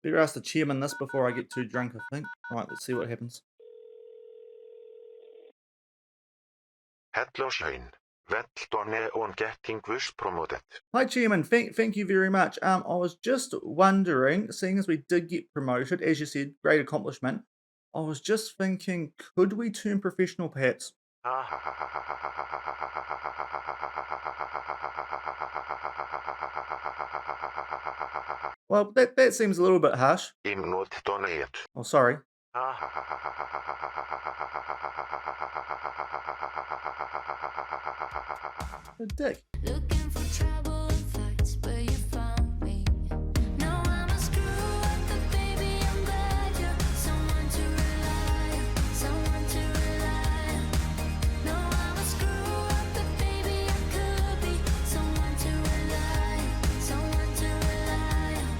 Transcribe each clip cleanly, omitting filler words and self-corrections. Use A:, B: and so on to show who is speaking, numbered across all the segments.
A: Better ask the chairman this before I get too drunk, I think. Right, let's see what happens.
B: Hello, Shaun. Well done on getting us promoted.
A: Hi, Chairman. Thank you very much. I was just wondering, seeing as we did get promoted, as you said, great accomplishment. I was just thinking, could we turn professional, perhaps? Well, that seems a little bit harsh.
B: I'm not done yet.
A: Oh, sorry. A dick.
C: Looking for trouble and fights, but you found me. No, I'm a screw up, but baby, I'm glad you're someone to rely on, someone to rely on. No, I'm a screw up, but baby, I could be someone to rely on, someone to rely on,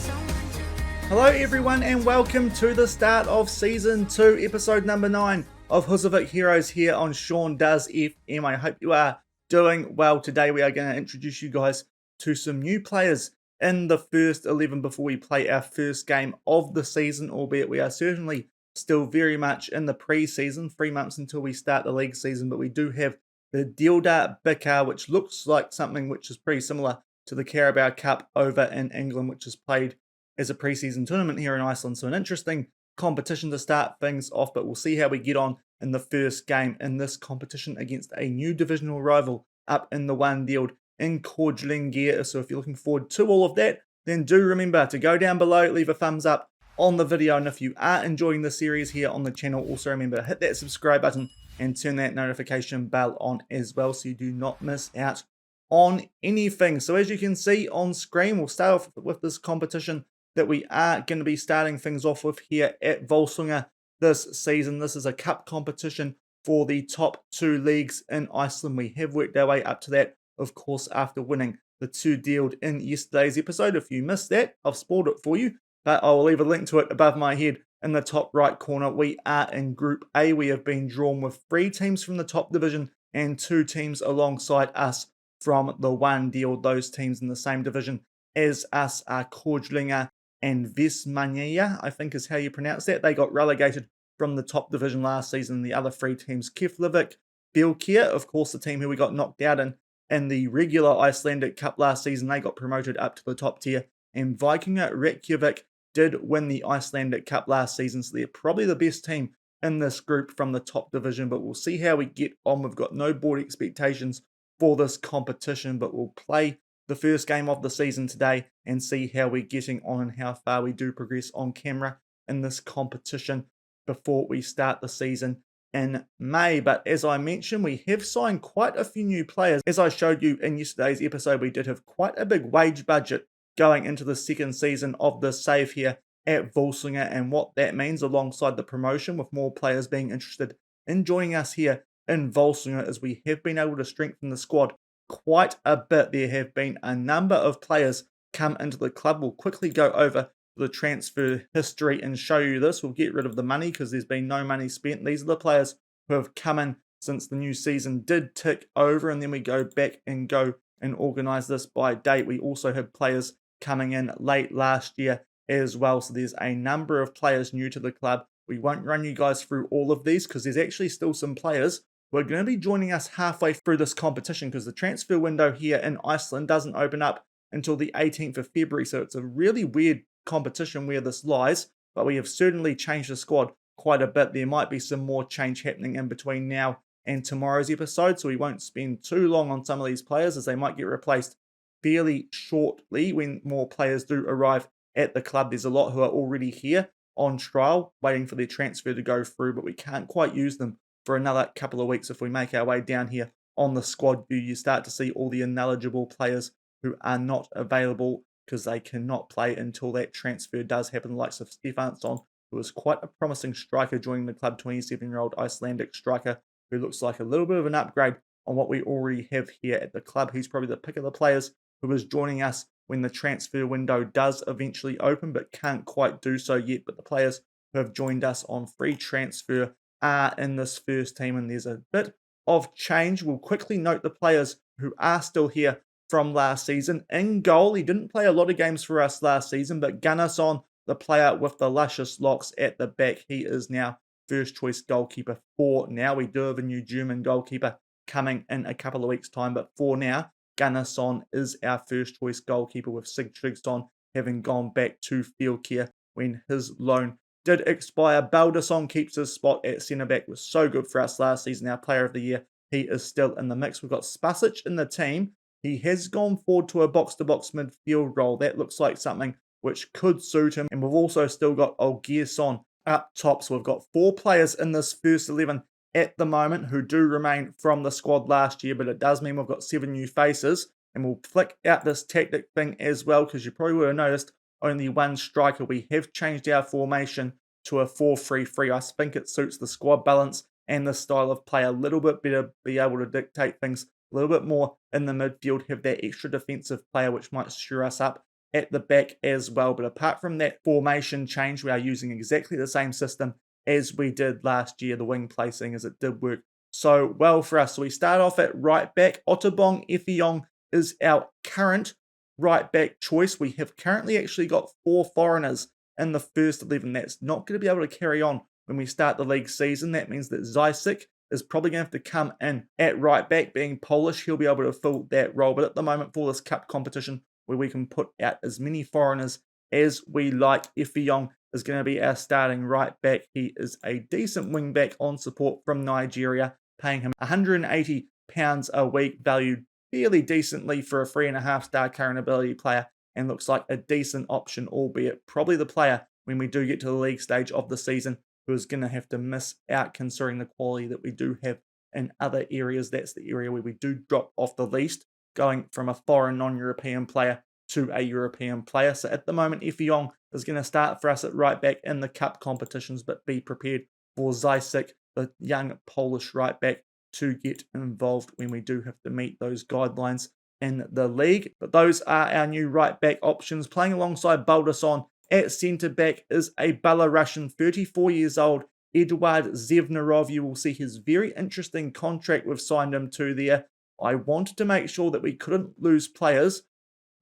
C: someone to rely on.
A: Hello, everyone, and welcome to the start of Season 2, Episode number 9 of Husavik Heroes here on Shaun Does FM. I hope you are doing well. Today we are going to introduce you guys to some new players in the first 11 before we play our first game of the season, albeit we are certainly still very much in the pre-season, 3 months until we start the league season, but we do have the Deildabikar, which looks like something which is pretty similar to the Carabao Cup over in England, which is played as a pre-season tournament here in Iceland. So an interesting competition to start things off, but we'll see how we get on in the first game in this competition against a new divisional rival up in the one Deild in Kordrengir. So if you're looking forward to all of that, then do remember to go down below, leave a thumbs up on the video, and if you are enjoying the series here on the channel, also remember to hit that subscribe button and turn that notification bell on as well so you do not miss out on anything. So as you can see on screen, we'll start off with this competition that we are going to be starting things off with here at Volsungur this season. This is a cup competition for the top 2 leagues in Iceland. We have worked our way up to that, of course, after winning the 2 Deild in yesterday's episode. If you missed that, I've spoiled it for you, but I will leave a link to it above my head in the top right corner. We are in Group A. We have been drawn with 3 teams from the top division and 2 teams alongside us from the one Deild. Those teams in the same division as us are Kordrengir and Vesmania, I think is how you pronounce that. They got relegated from the top division last season. The other 3 teams, Keflavik, Belkir, of course the team who we got knocked out in the regular Icelandic Cup last season, they got promoted up to the top tier. And Vikingur Reykjavik did win the Icelandic Cup last season, so they're probably the best team in this group from the top division, but we'll see how we get on. We've got no board expectations for this competition, but we'll play the first game of the season today and see how we're getting on and how far we do progress on camera in this competition before we start the season in May. But as I mentioned, we have signed quite a few new players. As I showed you in yesterday's episode, we did have quite a big wage budget going into the second season of the save here at Volsungur, and what that means alongside the promotion, with more players being interested in joining us here in Volsungur, is we have been able to strengthen the squad quite a bit. There have been a number of players come into the club. We'll quickly go over the transfer history and show you this. We'll get rid of the money because there's been no money spent. These are the players who have come in since the new season did tick over, and then we go back and go and organize this by date. We also have players coming in late last year as well, so there's a number of players new to the club. We won't run you guys through all of these because there's actually still some players who are going to be joining us halfway through this competition, because the transfer window here in Iceland doesn't open up until the 18th of February, so it's a really weird competition where this lies, but we have certainly changed the squad quite a bit. There might be some more change happening in between now and tomorrow's episode, so we won't spend too long on some of these players as they might get replaced fairly shortly when more players do arrive at the club. There's a lot who are already here on trial waiting for their transfer to go through, but we can't quite use them for another couple of weeks. If we make our way down here on the squad view, you start to see all the ineligible players who are not available because they cannot play until that transfer does happen. The likes of Stefansson, who is quite a promising striker joining the club, 27-year-old Icelandic striker who looks like a little bit of an upgrade on what we already have here at the club. He's probably the pick of the players who is joining us when the transfer window does eventually open, but can't quite do so yet. But the players who have joined us on free transfer are in this first team, and there's a bit of change. We'll quickly note the players who are still here from last season. In goal, he didn't play a lot of games for us last season, but Gunnarsson, the player with the luscious locks at the back, he is now first choice goalkeeper for now. We do have a new German goalkeeper coming in a couple of weeks' time, but for now, Gunnarsson is our first choice goalkeeper, with Sigtryggsson having gone back to field care when his loan did expire. Baldursson keeps his spot at centre back, was so good for us last season, our player of the year. He is still in the mix. We've got Spasic in the team. He has gone forward to a box-to-box midfield role. That looks like something which could suit him. And we've also still got Olgierson up top. So we've got 4 players in this first 11 at the moment who do remain from the squad last year, but it does mean we've got 7 new faces. And we'll flick out this tactic thing as well, because you probably would have noticed only one striker. We have changed our formation to a 4-3-3. I think it suits the squad balance and the style of play a little bit better, be able to dictate things a little bit more in the midfield, have that extra defensive player which might stir us up at the back as well. But apart from that formation change, we are using exactly the same system as we did last year, the wing placing, as it did work so well for us. So we start off at right back. Ottobong Effiong is our current right back choice. We have currently actually got 4 foreigners in the first 11. That's not going to be able to carry on when we start the league season. That means that Zysik is probably going to have to come in at right back. Being Polish, he'll be able to fill that role. But at the moment, for this cup competition, where we can put out as many foreigners as we like, Effiong is going to be our starting right back. He is a decent wing back on support from Nigeria, paying him £180 a week, valued fairly decently for a 3.5-star current ability player, and looks like a decent option, albeit probably the player when we do get to the league stage of the season who is going to have to miss out, considering the quality that we do have in other areas. That's the area where we do drop off the least, going from a foreign non-European player to a European player. So at the moment, Effiong is going to start for us at right back in the cup competitions, but be prepared for Zysik, the young Polish right back, to get involved when we do have to meet those guidelines in the league. But those are our new right back options. Playing alongside Baldursson at centre back is a Belarusian, 34 years old, Eduard Zevnarov. You will see his very interesting contract we've signed him to there. I wanted to make sure that we couldn't lose players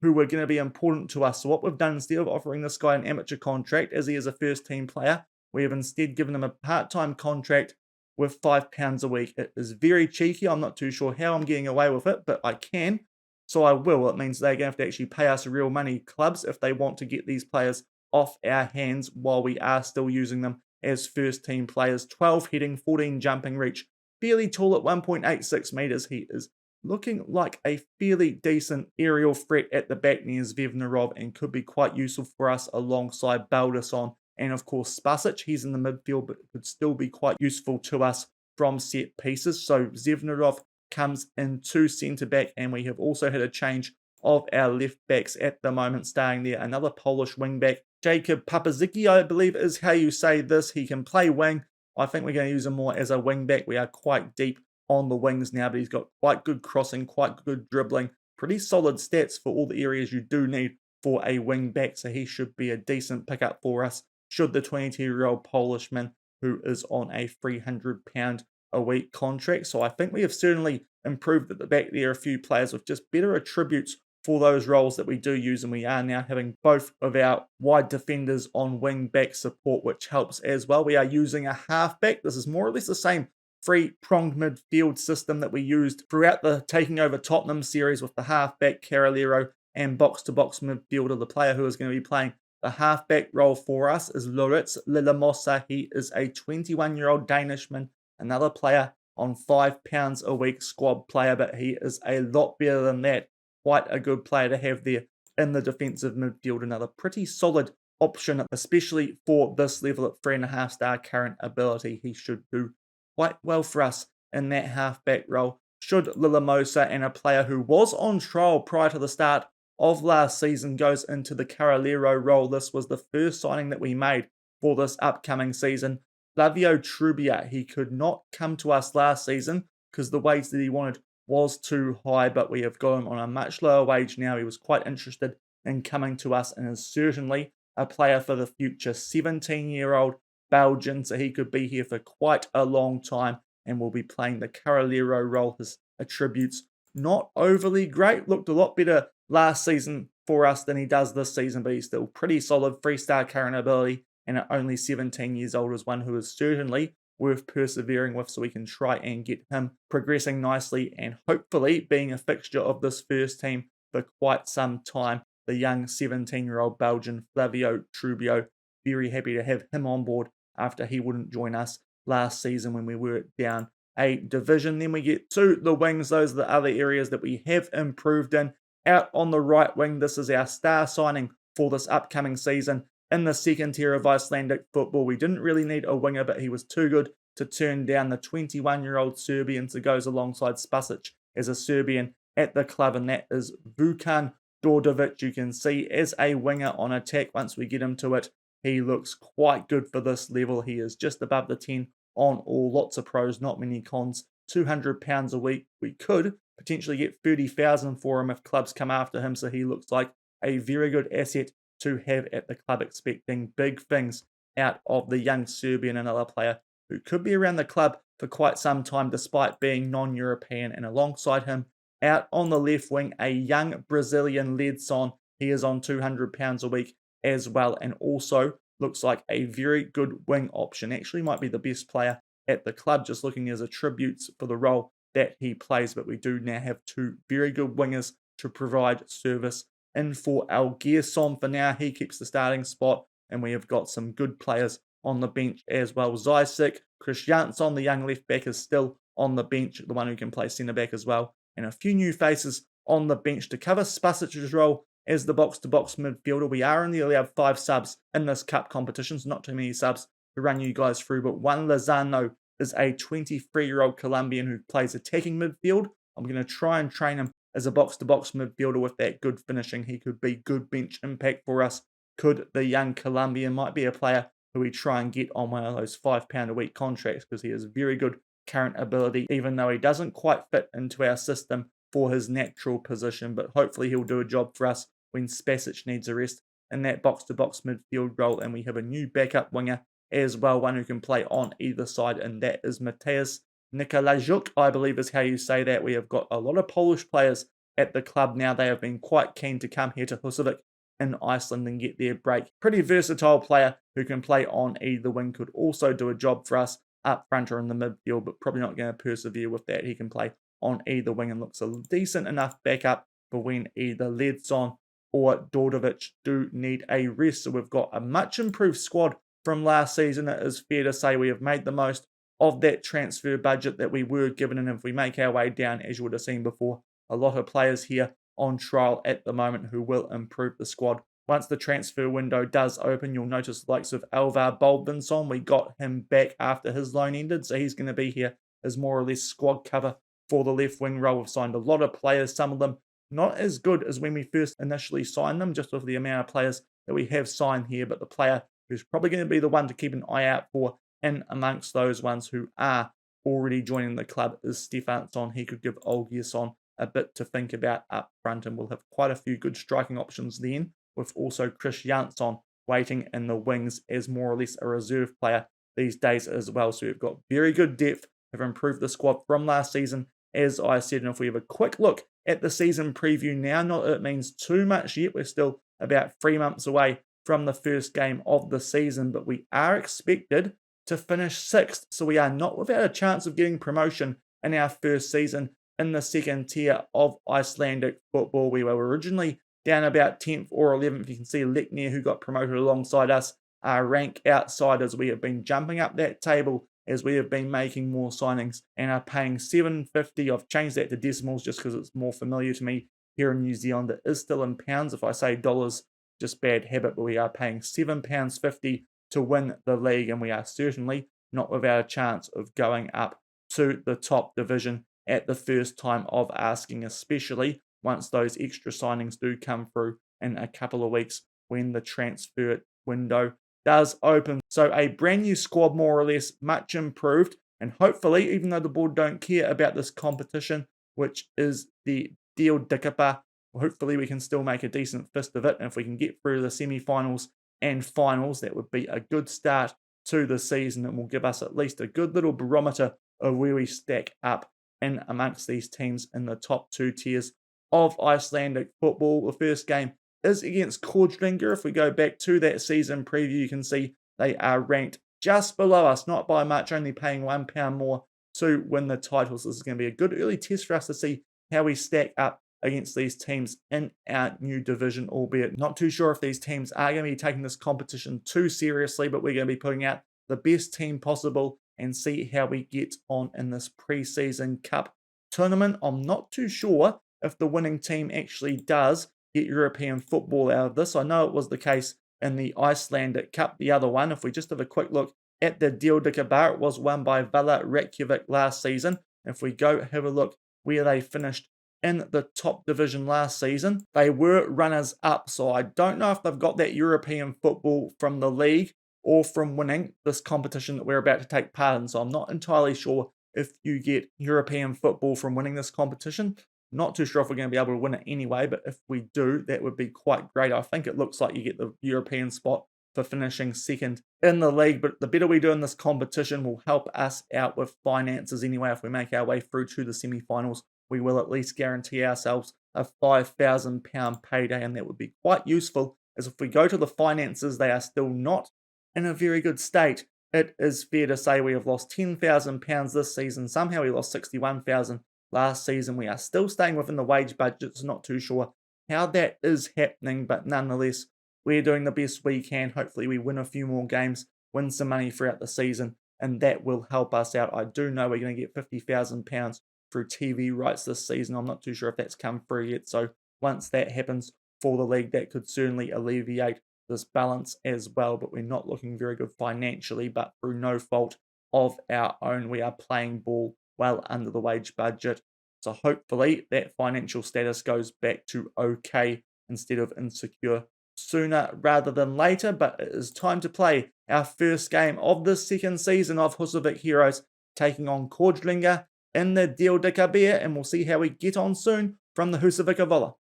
A: who were going to be important to us. So what we've done, instead of offering this guy an amateur contract, as he is a first team player, we have instead given him a part-time contract with £5 a week. It is very cheeky. I'm not too sure how I'm getting away with it, but I can. So I will. It means they're going to have to actually pay us real money, clubs, if they want to get these players off our hands while we are still using them as first team players. 12 heading, 14 jumping reach, fairly tall at 1.86 metres. He is looking like a fairly decent aerial threat at the back near Zvevnarov, and could be quite useful for us alongside Baldursson and of course Spasic. He's in the midfield, but could still be quite useful to us from set pieces. So Zvevnarov comes into centre back, and we have also had a change of our left backs at the moment. Starting there, another Polish wing back, Jacob Papazicki, I believe is how you say this. He can play wing. I think we're going to use him more as a wing back. We are quite deep on the wings now, but he's got quite good crossing, quite good dribbling, pretty solid stats for all the areas you do need for a wing back. So he should be a decent pickup for us, should the 22-year-old Polishman, who is on a £300 a week contract. So I think we have certainly improved at the back there a few players with just better attributes for those roles that we do use, and we are now having both of our wide defenders on wing back support, which helps as well. We are using a halfback. This is more or less the same three-pronged midfield system that we used throughout the Taking Over Tottenham series, with the halfback, Carolero, and box-to-box midfielder. The player who is going to be playing the halfback role for us is Loritz Lillemossa. He is a 21-year-old Danishman, another player on £5 a week, squad player, but he is a lot better than that. Quite a good player to have there in the defensive midfield. Another pretty solid option, especially for this level at 3.5-star current ability. He should do quite well for us in that halfback role. Should Lillemossa, and a player who was on trial prior to the start of last season, goes into the Carolero role. This was the first signing that we made for this upcoming season. Flavio Trubia, he could not come to us last season because the wage that he wanted was too high, but we have got him on a much lower wage now. He was quite interested in coming to us and is certainly a player for the future. 17-year-old Belgian, so he could be here for quite a long time and will be playing the Carolero role. His attributes not overly great. Looked a lot better last season for us than he does this season, but he's still pretty solid. 3-star current ability, and at only 17 years old is one who is certainly worth persevering with, so we can try and get him progressing nicely and hopefully being a fixture of this first team for quite some time. The young 17-year-old Belgian Flavio Trubio, very happy to have him on board after he wouldn't join us last season when we were down a division. Then we get to the wings. Those are the other areas that we have improved in. Out on the right wing, this is our star signing for this upcoming season. In the second tier of Icelandic football, we didn't really need a winger, but he was too good to turn down. The 21-year-old Serbian who goes alongside Spasic as a Serbian at the club, and that is Vukan Dordovic. You can see as a winger on attack, once we get him to it, he looks quite good for this level. He is just above the 10 on all. Lots of pros, not many cons. £200 a week. We could potentially get 30,000 for him if clubs come after him, so he looks like a very good asset to have at the club, expecting big things out of the young Serbian, another player who could be around the club for quite some time despite being non-European. And alongside him, out on the left wing, a young Brazilian Ledson. He is on £200 a week as well, and also looks like a very good wing option. Actually might be the best player at the club, just looking as attributes for the role that he plays. But we do now have two very good wingers to provide service in for Algerson. For now, he keeps the starting spot, and we have got some good players on the bench as well. Zajcic, Christiansson, the young left back, is still on the bench, the one who can play centre back as well, and a few new faces on the bench to cover Spasic's role as the box-to-box midfielder. We are only allowed 5 subs in this cup competition, so not too many subs to run you guys through, but Juan Lozano is a 23-year-old Colombian who plays attacking midfield. I'm going to try and train him as a box-to-box midfielder with that good finishing. He could be good bench impact for us. Could the young Colombian might be a player who we try and get on one of those £5 a week contracts, because he has very good current ability, even though he doesn't quite fit into our system for his natural position. But hopefully he'll do a job for us when Spasic needs a rest in that box-to-box midfield role. And we have a new backup winger as well, one who can play on either side, and that is Mateusz Nikolajuk, I believe is how you say that. We have got a lot of Polish players at the club now. They have been quite keen to come here to Husavik in Iceland and get their break. Pretty versatile player who can play on either wing. Could also do a job for us up front or in the midfield, but probably not going to persevere with that. He can play on either wing and looks a decent enough backup for when either Ledson or Dordovic do need a rest. So we've got a much improved squad from last season. It is fair to say we have made the most of that transfer budget that we were given, and if we make our way down, as you would have seen before, a lot of players here on trial at the moment who will improve the squad. Once the transfer window does open, you'll notice the likes of Alvar Baldvinsson. We got him back after his loan ended, so he's going to be here as more or less squad cover for the left wing role. We've signed a lot of players, some of them not as good as when we first initially signed them, just with the amount of players that we have signed here, but the player who's probably going to be the one to keep an eye out for in amongst those ones who are already joining the club is Stefansson. He could give Olgierson a bit to think about up front, and we'll have quite a few good striking options then, with also Christiansson waiting in the wings as more or less a reserve player these days as well. So we've got very good depth, have improved the squad from last season, as I said. And if we have a quick look at the season preview now, not that it means too much yet, we're still about 3 months away from the first game of the season, but we are expected to finish 6th, so we are not without a chance of getting promotion in our first season in the second tier of Icelandic football. We were originally down about 10th or 11th. You can see Leknir, who got promoted alongside us, are rank outsiders. We have been jumping up that table as we have been making more signings and are paying $7.50. I've changed that to decimals just because it's more familiar to me here in New Zealand. It is still in pounds. If I say dollars, just bad habit, but we are paying £7.50 to win the league, and we are certainly not without a chance of going up to the top division at the first time of asking, especially once those extra signings do come through in a couple of weeks when the transfer window does open. So a brand new squad, more or less, much improved, and hopefully, even though the board don't care about this competition, which is the Deildabikar Cup, hopefully we can still make a decent fist of it, and if we can get through the semi-finals and finals, that would be a good start to the season and will give us at least a good little barometer of where we stack up in amongst these teams in the top 2 tiers of Icelandic football. The first game is against Kordrengir. If we go back to that season preview, you can see they are ranked just below us, not by much, only paying £1 more to win the titles. This is going to be a good early test for us to see how we stack up against these teams in our new division, albeit not too sure if these teams are going to be taking this competition too seriously, but we're going to be putting out the best team possible and see how we get on in this pre-season cup tournament. I'm not too sure if the winning team actually does get European football out of this. I know it was the case in the Icelandic Cup, the other one. If we just have a quick look at the Deildabikar Cup, it was won by Vala Reykjavik last season. If we go have a look where they finished in the top division last season, they were runners up. So I don't know if they've got that European football from the league or from winning this competition that we're about to take part in. So I'm not entirely sure if you get European football from winning this competition. Not too sure if we're going to be able to win it anyway, but if we do, that would be quite great. I think it looks like you get the European spot for finishing second in the league, but the better we do in this competition will help us out with finances anyway. If we make our way through to the semi-finals, we will at least guarantee ourselves a £5,000 payday, and that would be quite useful, as if we go to the finances, they are still not in a very good state. It is fair to say we have lost £10,000 this season. Somehow we lost £61,000 last season. We are still staying within the wage budget, so not too sure how that is happening, but nonetheless, we're doing the best we can. Hopefully we win a few more games, win some money throughout the season, and that will help us out. I do know we're going to get £50,000 through TV rights this season. I'm not too sure if that's come through yet, so once that happens for the league, that could certainly alleviate this balance as well, but we're not looking very good financially, but through no fault of our own, we are playing ball well under the wage budget. So hopefully that financial status goes back to okay instead of insecure sooner rather than later. But it is time to play our first game of the second season of Husavik Heroes, taking on Kordrengir in the Deildabikar Cup, and we'll see how we get on soon from the Husavik Heroes.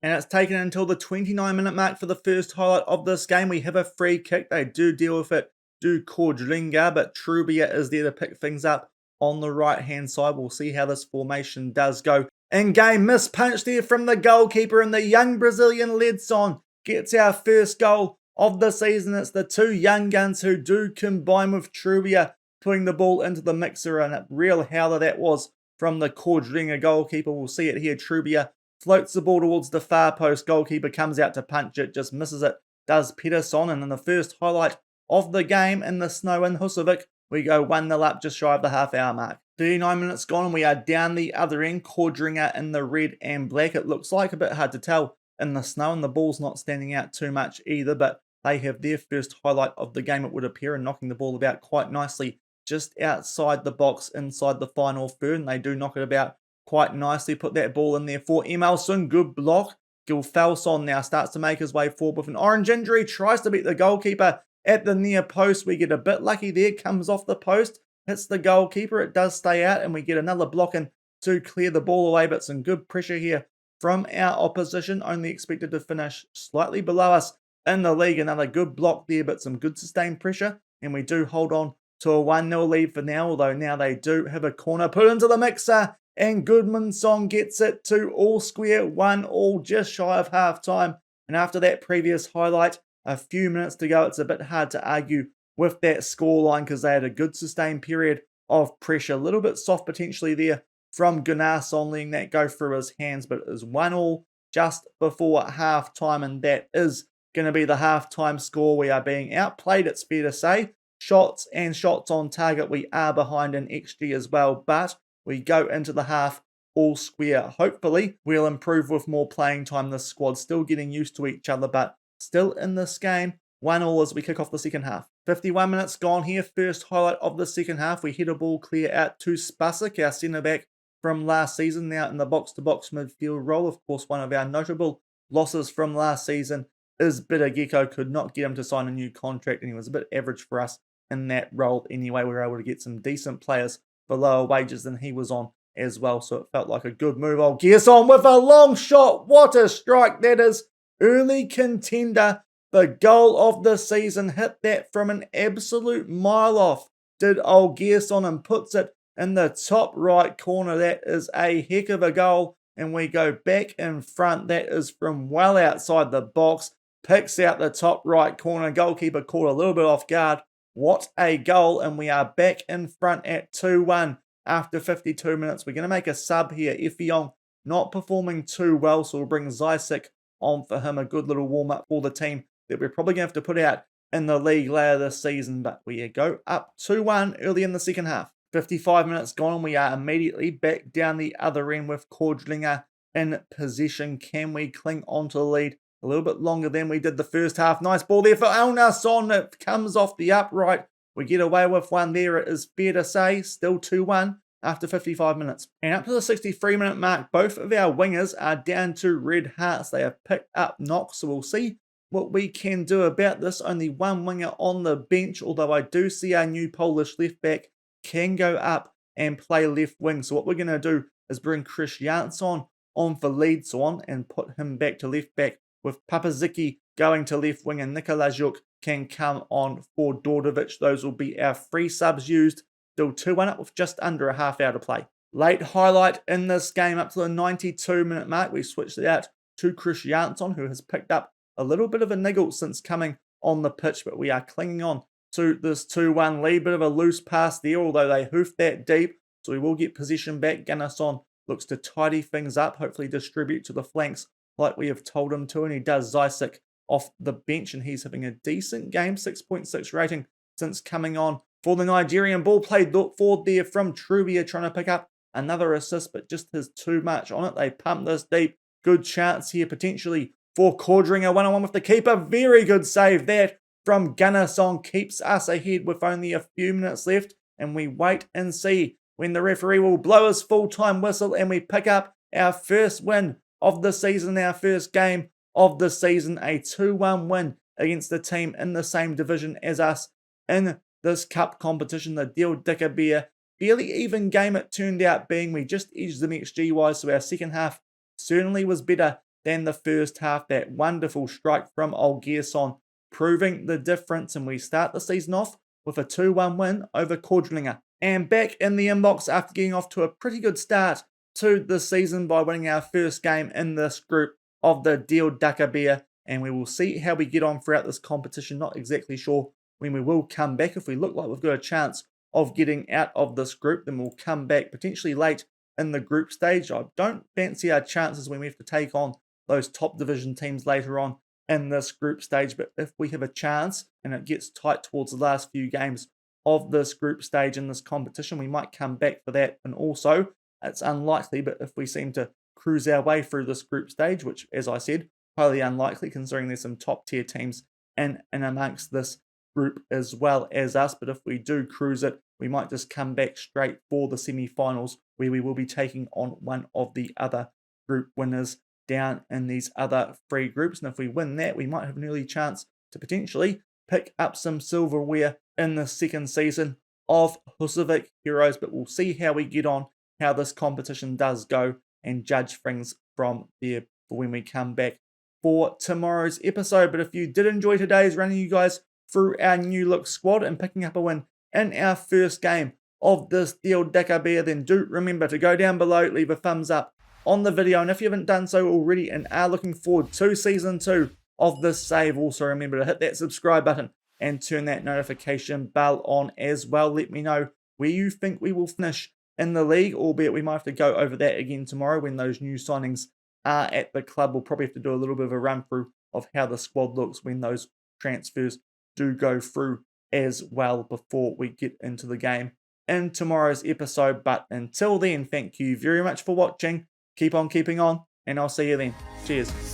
A: And it's taken until the 29-minute mark for the first highlight of this game. We have a free kick. They do deal with it, do Kordrengir, but Trubia is there to pick things up on the right-hand side. We'll see how this formation does go. In-game mispunch there from the goalkeeper, and the young Brazilian Ledson gets our first goal of the season. It's the two young guns who do combine with Trubia, putting the ball into the mixer, and a real howler that was from the Kordrengir goalkeeper. We'll see it here. Trubia floats the ball towards the far post. Goalkeeper comes out to punch it, just misses it, does Pedersen. And in the first highlight of the game in the snow in Husavik, we go 1-0 up just shy of the half-hour mark. 39 minutes gone and we are down the other end. Kordrengir in the red and black. It looks like a bit hard to tell in the snow, and the ball's not standing out too much either, but they have their first highlight of the game, it would appear, and knocking the ball about quite nicely just outside the box inside the final third, and they do knock it about quite nicely. Put that ball in there for Emerson. Good block. Gilfelson now starts to make his way forward with an orange injury. Tries to beat the goalkeeper at the near post. We get a bit lucky there. Comes off the post. Hits the goalkeeper. It does stay out, and we get another block in to clear the ball away. But some good pressure here from our opposition. Only expected to finish slightly below us in the league. Another good block there, but some good sustained pressure. And we do hold on to a 1-0 lead for now. Although now they do have a corner put into the mixer. And Goodmanson gets it to all square, 1-1, just shy of half time. And after that previous highlight, a few minutes to go, it's a bit hard to argue with that scoreline because they had a good sustained period of pressure. A little bit soft potentially there from Gunnarsson, letting that go through his hands, but it is 1-1 just before half time, and that is going to be the half-time score. We are being outplayed, it's fair to say. Shots and shots on target, we are behind in XG as well, but we go into the half all square. Hopefully, we'll improve with more playing time. This squad still getting used to each other, but still in this game. 1-1 as we kick off the second half. 51 minutes gone here. First highlight of the second half. We hit a ball clear out to Spasic, our centre-back from last season, now in the box-to-box midfield role. Of course, one of our notable losses from last season is Bitter Gecko. Could not get him to sign a new contract, and he was a bit average for us in that role anyway. We were able to get some decent players for lower wages than he was on as well, so it felt like a good move. Oh, Gerson with a long shot. What a strike that is. Early contender. The goal of the season. Hit that from an absolute mile off. did old Gerson and puts it in the top right corner. That is a heck of a goal. And we go back in front. That is from well outside the box. Picks out the top right corner. Goalkeeper caught a little bit off guard. What a goal. And we are back in front at 2-1 after 52 minutes. We're going to make a sub here. Effiong not performing too well, so we'll bring Zysic on for him. A good little warm-up for the team that we're probably going to have to put out in the league later this season. But we go up 2-1 early in the second half. 55 minutes gone and we are immediately back down the other end with Kordrengir in possession. Can we cling on to the lead a little bit longer than we did the first half? Nice ball there for Elnason. It comes off the upright. We get away with one there, it is fair to say. Still 2-1 after 55 minutes. And up to the 63-minute mark, both of our wingers are down to red hearts. They have picked up knocks, so we'll see what we can do about this. Only one winger on the bench, although I do see our new Polish left back can go up and play left wing. So what we're going to do is bring Chris Jansson on for Leadson and put him back to left back, with Papazicki going to left wing, and Nikolajuk can come on for Dordovic. Those will be our free subs used. Still 2-1 up with just under a half hour to play. Late highlight in this game up to the 92-minute mark. We switched it out to Chris Jansson, who has picked up a little bit of a niggle since coming on the pitch, but we are clinging on to this 2-1 lead. Bit of a loose pass there, although they hoofed that deep, so we will get possession back. Gunnarsson looks to tidy things up, hopefully distribute to the flanks like we have told him to, and he does. Zysic off the bench, and he's having a decent game, 6.6 rating since coming on for the Nigerian. Ball played forward there from Trubia, trying to pick up another assist, but just has too much on it. They pump this deep. Good chance here potentially for Kordrengir, 1-on-1 with the keeper. Very good save that from Gunnarsson, keeps us ahead with only a few minutes left, and we wait and see when the referee will blow his full-time whistle and we pick up our first win of the season, our first game of the season, a 2-1 win against the team in the same division as us in this cup competition, the Deildabikar Cup. Fairly even game it turned out being. We just edged them XG-wise, so our second half certainly was better than the first half. That wonderful strike from old Gerson proving the difference, and we start the season off with a 2-1 win over Kordrengir. And back in the inbox after getting off to a pretty good start to the season by winning our first game in this group of the Deildabikar Cup, and we will see how we get on throughout this competition. Not exactly sure when we will come back. If we look like we've got a chance of getting out of this group, then we'll come back potentially late in the group stage. I don't fancy our chances when we have to take on those top division teams later on in this group stage, but if we have a chance and it gets tight towards the last few games of this group stage in this competition, we might come back for that. And also, it's unlikely, but if we seem to cruise our way through this group stage, which, as I said, highly unlikely considering there's some top tier teams in amongst this group as well as us, but if we do cruise it, we might just come back straight for the semi-finals, where we will be taking on one of the other group winners down in these other three groups. And if we win that, we might have an early chance to potentially pick up some silverware in the second season of Husavik Heroes. But we'll see how we get on, how this competition does go, and judge things from there for when we come back for tomorrow's episode. But if you did enjoy today's running you guys through our new look squad and picking up a win in our first game of this Deildabikar Cup, then do remember to go down below, leave a thumbs up on the video, and if you haven't done so already and are looking forward to season 2 of this save, also remember to hit that subscribe button and turn that notification bell on as well. Let me know where you think we will finish in the league, albeit we might have to go over that again tomorrow when those new signings are at the club. We'll probably have to do a little bit of a run through of how the squad looks when those transfers do go through as well before we get into the game in tomorrow's episode. But until then, thank you very much for watching. Keep on keeping on, and I'll see you then. Cheers.